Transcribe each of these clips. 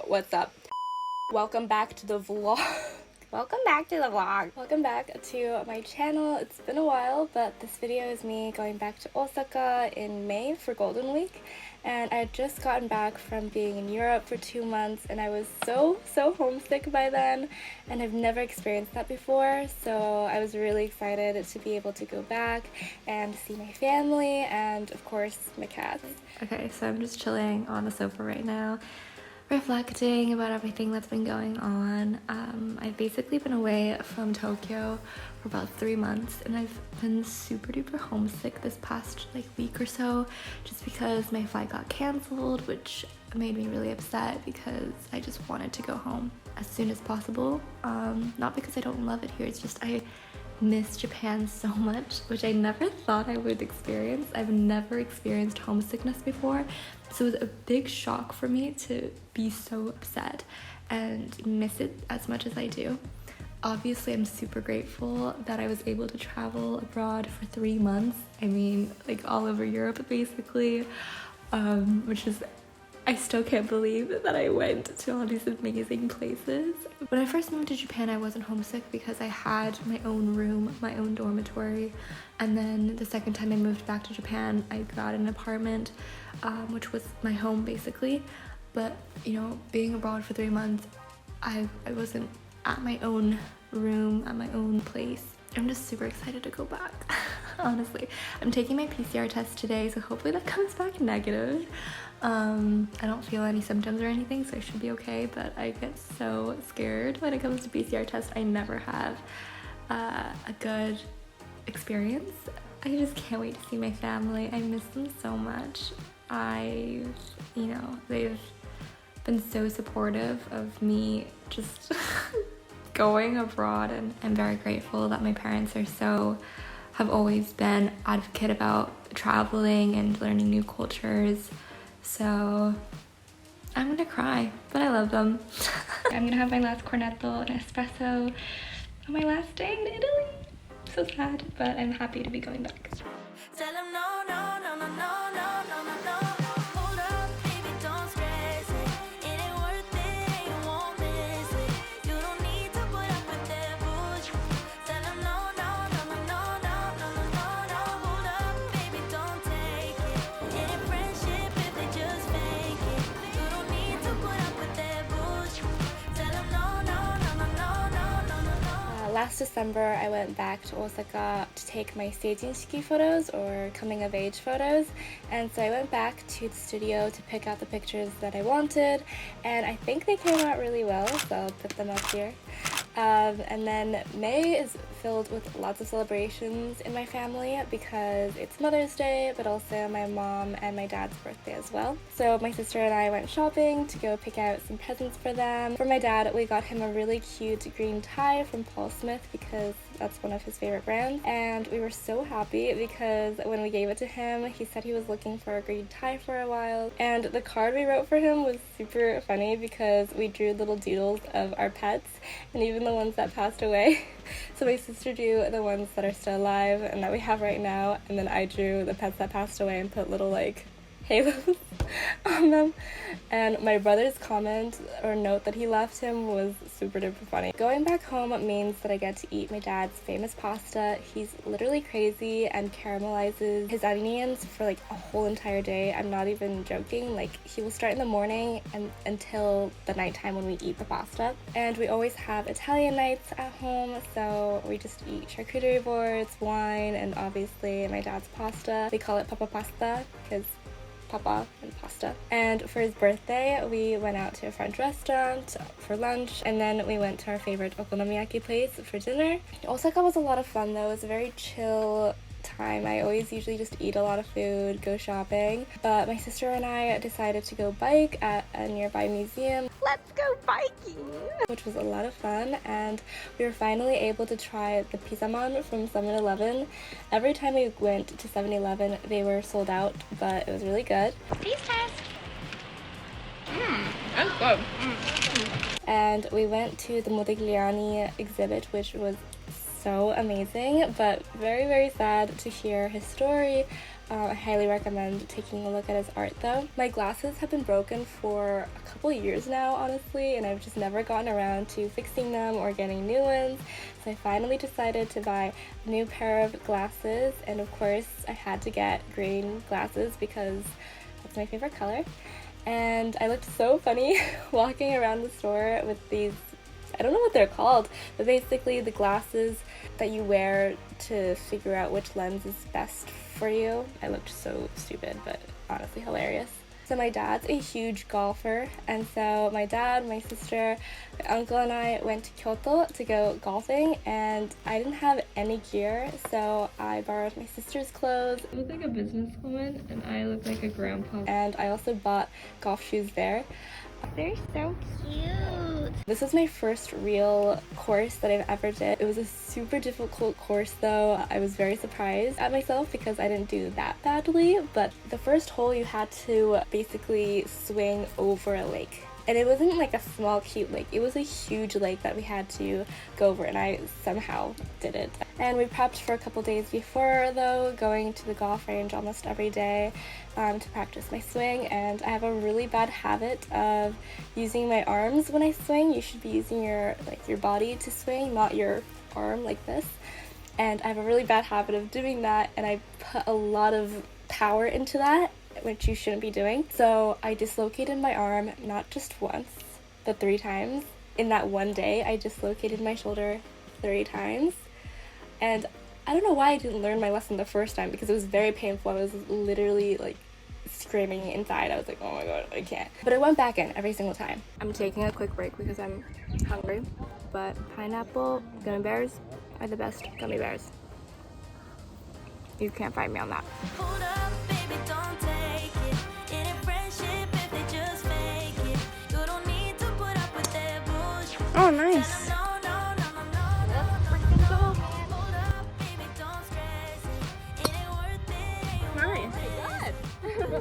What's up? Welcome back to the vlog. Welcome back to my channel. It's been a while, but this video is me going back to Osaka in May for Golden Week. And I had just gotten back from being in Europe for 2 months, and I was so homesick by then, and I've never experienced that before, so I was really excited to be able to go back and see my family and of course my cats. Okay, so I'm just chilling on the sofa right now, reflecting about everything that's been going on. I've basically been away from Tokyo for about 3 months, and I've been super duper homesick this past week or so, just because my flight got cancelled, which made me really upset because I just wanted to go home as soon as possible. Not because I don't love it here, it's just I miss Japan so much, which I never thought I would experience. I've never experienced homesickness before, so it was a big shock for me to be so upset and miss it as much as I do. Obviously, I'm super grateful that I was able to travel abroad for 3 months. I mean, all over Europe basically, which is, I still can't believe that I went to all these amazing places. When I first moved to Japan, I wasn't homesick because I had my own room, my own dormitory. And then the second time I moved back to Japan, I got an apartment, which was my home basically. But, being abroad for 3 months, I wasn't at my own room, at my own place. I'm just super excited to go back, honestly. I'm taking my PCR test today, so hopefully that comes back negative. I don't feel any symptoms or anything, so I should be okay, but I get so scared when it comes to PCR tests. I never have a good experience. I just can't wait to see my family. I miss them so much. They've been so supportive of me just going abroad, and I'm very grateful that my parents have always been advocate about traveling and learning new cultures. So I'm gonna cry, but I love them. I'm gonna have my last cornetto and espresso on my last day in Italy. So sad, but I'm happy to be going back. Tell them no, no, no, no, no, no, no, no, no. Hold up, baby, don't stress it. It ain't worth it, you won't miss it. You don't need to put up with their bullshit. Tell them no, no, no, no, no, no, no, no, no, no. Hold up, baby, don't take it. It ain't friendship if they just fake it. You don't need to put up with their bullshit. Tell them no, no, no, no, no, no, no, no, no. Last December, I went back to Osaka to take my seijinshiki photos, or coming of age photos, and so I went back to the studio to pick out the pictures that I wanted, and I think they came out really well, so I'll put them up here. And then May is filled with lots of celebrations in my family because it's Mother's Day, but also my mom and my dad's birthday as well. So my sister and I went shopping to go pick out some presents for them. For my dad, we got him a really cute green tie from Paul Smith because that's one of his favorite brands, and we were so happy because when we gave it to him, he said he was looking for a green tie for a while, and the card we wrote for him was super funny because we drew little doodles of our pets, and even the ones that passed away. So my sister drew the ones that are still alive and that we have right now, and then I drew the pets that passed away and put little halos on them. And my brother's comment or note that he left him was super duper funny. Going back home means that I get to eat my dad's famous pasta. He's literally crazy and caramelizes his onions for a whole entire day. I'm not even joking. He will start in the morning and until the nighttime when we eat the pasta. And we always have Italian nights at home, so we just eat charcuterie boards, wine, and obviously my dad's pasta. We call it papa pasta because papa and pasta. And for his birthday, we went out to a French restaurant for lunch, and then we went to our favorite okonomiyaki place for dinner. Osaka was a lot of fun though. It was a very chill time. I always usually just eat a lot of food, go shopping, but my sister and I decided to go bike at a nearby museum. Let's go biking! Which was a lot of fun, and we were finally able to try the pizzaman from 7-Eleven. Every time we went to 7-Eleven, they were sold out, but it was really good. Taste test! That's good. And we went to the Modigliani exhibit, which was so amazing, but very sad to hear his story I highly recommend taking a look at his art though. My glasses have been broken for a couple years now, honestly, and I've just never gotten around to fixing them or getting new ones. So I finally decided to buy a new pair of glasses, and of course I had to get green glasses because that's my favorite color. And I looked so funny walking around the store with these, I don't know what they're called, but basically the glasses that you wear to figure out which lens is best for you. I looked so stupid, but honestly hilarious. So my dad's a huge golfer, and so my dad, my sister, my uncle and I went to Kyoto to go golfing, and I didn't have any gear, so I borrowed my sister's clothes. I look like a businesswoman, and I look like a grandpa. And I also bought golf shoes there. They're so cute. This was my first real course that I've ever did. It was a super difficult course though. I was very surprised at myself because I didn't do that badly, but the first hole you had to basically swing over a lake. And it wasn't like a small cute lake, it was a huge lake that we had to go over, and I somehow did it. And we prepped for a couple days before though, going to the golf range almost every day to practice my swing. And I have a really bad habit of using my arms when I swing. You should be using your body to swing, not your arm like this. And I have a really bad habit of doing that, and I put a lot of power into that, which you shouldn't be doing. So I dislocated my arm not just once, but 3 times. In that one day, I dislocated my shoulder 3 times. And I don't know why I didn't learn my lesson the first time, because it was very painful. I was literally like screaming inside. I was like, oh my god, I can't. But I went back in every single time. I'm taking a quick break because I'm hungry, but pineapple gummy bears are the best gummy bears. You can't find me on that. Hold up, baby, don't take it. It ain't friendship if they just fake it. You don't need to put up with their bullshit. Oh, nice. No, no, no, no, no, no, no. Hold up, baby, don't stress it. It ain't worth it.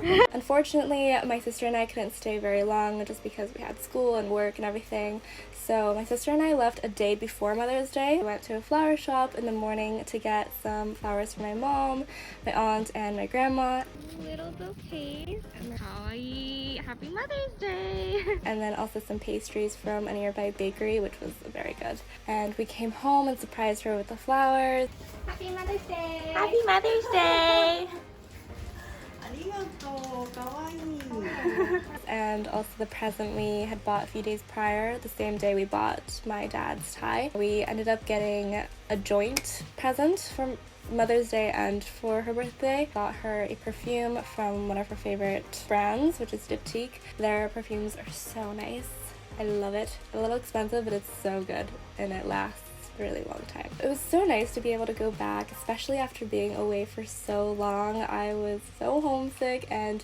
Nice. Unfortunately, my sister and I couldn't stay very long just because we had school and work and everything. So my sister and I left a day before Mother's Day. We went to a flower shop in the morning to get some flowers for my mom, my aunt, and my grandma. Little bouquets. Hi, happy Mother's Day! And then also some pastries from a nearby bakery, which was very good. And we came home and surprised her with the flowers. Happy Mother's Day! Happy Mother's Day! And also the present we had bought a few days prior, the same day we bought my dad's tie. We ended up getting a joint present for Mother's Day and for her birthday. Got her a perfume from one of her favorite brands, which is Diptyque. Their perfumes are so nice. I love it. A little expensive, but it's so good and it lasts a really long time. It was so nice to be able to go back, especially after being away for so long. I was so homesick, and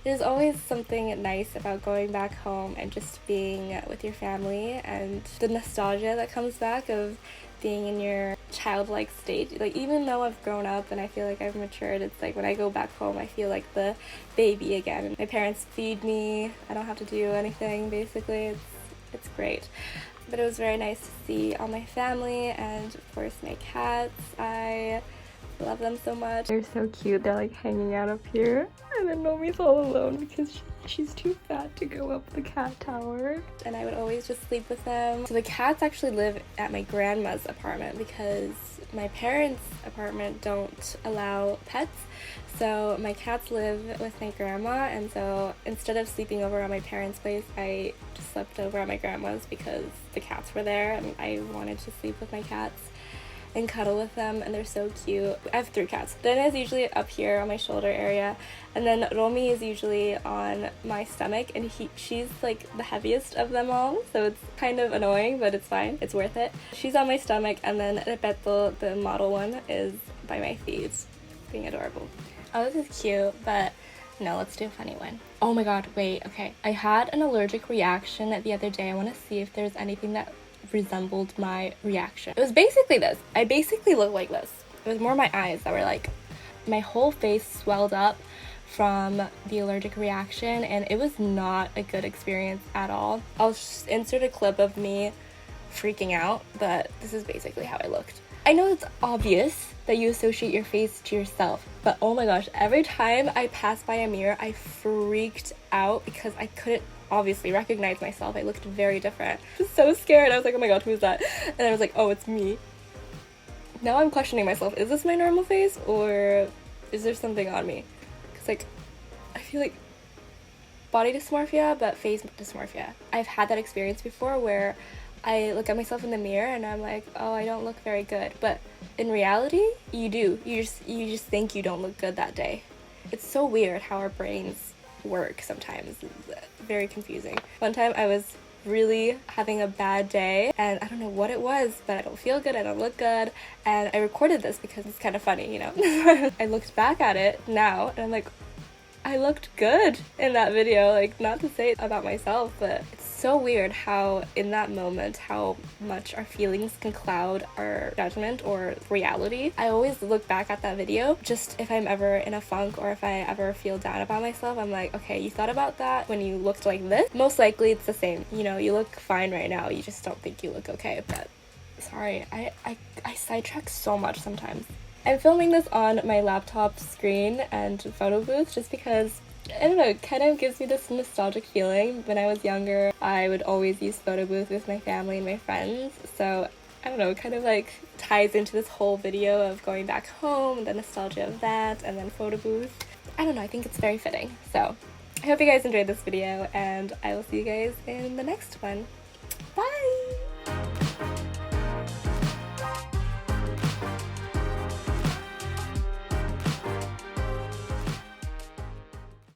there's always something nice about going back home and just being with your family, and the nostalgia that comes back of being in your childlike state. Like, even though I've grown up and I feel like I've matured, it's like when I go back home I feel like the baby again. My parents feed me, I don't have to do anything basically. It's great. But it was very nice to see all my family and of course my cats. I love them so much. They're so cute. They're like hanging out up here, and then Nomi's all alone because she's too fat to go up the cat tower. And I would always just sleep with them. So the cats actually live at my grandma's apartment because my parents' apartment don't allow pets. So my cats live with my grandma, and so instead of sleeping over at my parents' place, I just slept over at my grandma's because the cats were there and I wanted to sleep with my cats and cuddle with them, and they're so cute. I have 3 cats. Dana is usually up here on my shoulder area, and then Romy is usually on my stomach, and she's like the heaviest of them all, so it's kind of annoying, but it's fine. It's worth it. She's on my stomach, and then Repeto, the model one, is by my feet, being adorable. Oh, this is cute, but no, let's do a funny one. Oh my god, wait, okay. I had an allergic reaction the other day. I want to see if there's anything that resembled my reaction. It was basically this. I basically looked like this. It was more my eyes that were like, my whole face swelled up from the allergic reaction, and it was not a good experience at all. I'll just insert a clip of me freaking out, but this is basically how I looked. I know it's obvious that you associate your face to yourself, but oh my gosh, every time I passed by a mirror, I freaked out because I couldn't obviously recognize myself. I looked very different. I was so scared. I was like, oh my god, who's that? And I was like, oh, it's me. Now I'm questioning myself. Is this my normal face or is there something on me? Because like, I feel like body dysmorphia, but face dysmorphia. I've had that experience before where I look at myself in the mirror and I'm like, oh, I don't look very good. But in reality, you do. You just think you don't look good that day. It's so weird how our brains work sometimes. It's very confusing. One time I was really having a bad day and I don't know what it was, but I don't feel good, I don't look good, and I recorded this because it's kind of funny, you know. I looked back at it now and I'm like, I looked good in that video. Like, not to say it about myself, but it's so weird how in that moment how much our feelings can cloud our judgment or reality. I always look back at that video just if I'm ever in a funk or if I ever feel down about myself. I'm like, okay, you thought about that when you looked like this? Most likely it's the same. You know, you look fine right now, you just don't think you look okay. But sorry, I sidetrack so much sometimes. I'm filming this on my laptop screen and photo booth just because, I don't know, it kind of gives me this nostalgic feeling. When I was younger, I would always use photo booth with my family and my friends. So, I don't know, it kind of like ties into this whole video of going back home, the nostalgia of that, and then photo booth. I don't know, I think it's very fitting. So, I hope you guys enjoyed this video, and I will see you guys in the next one. Bye!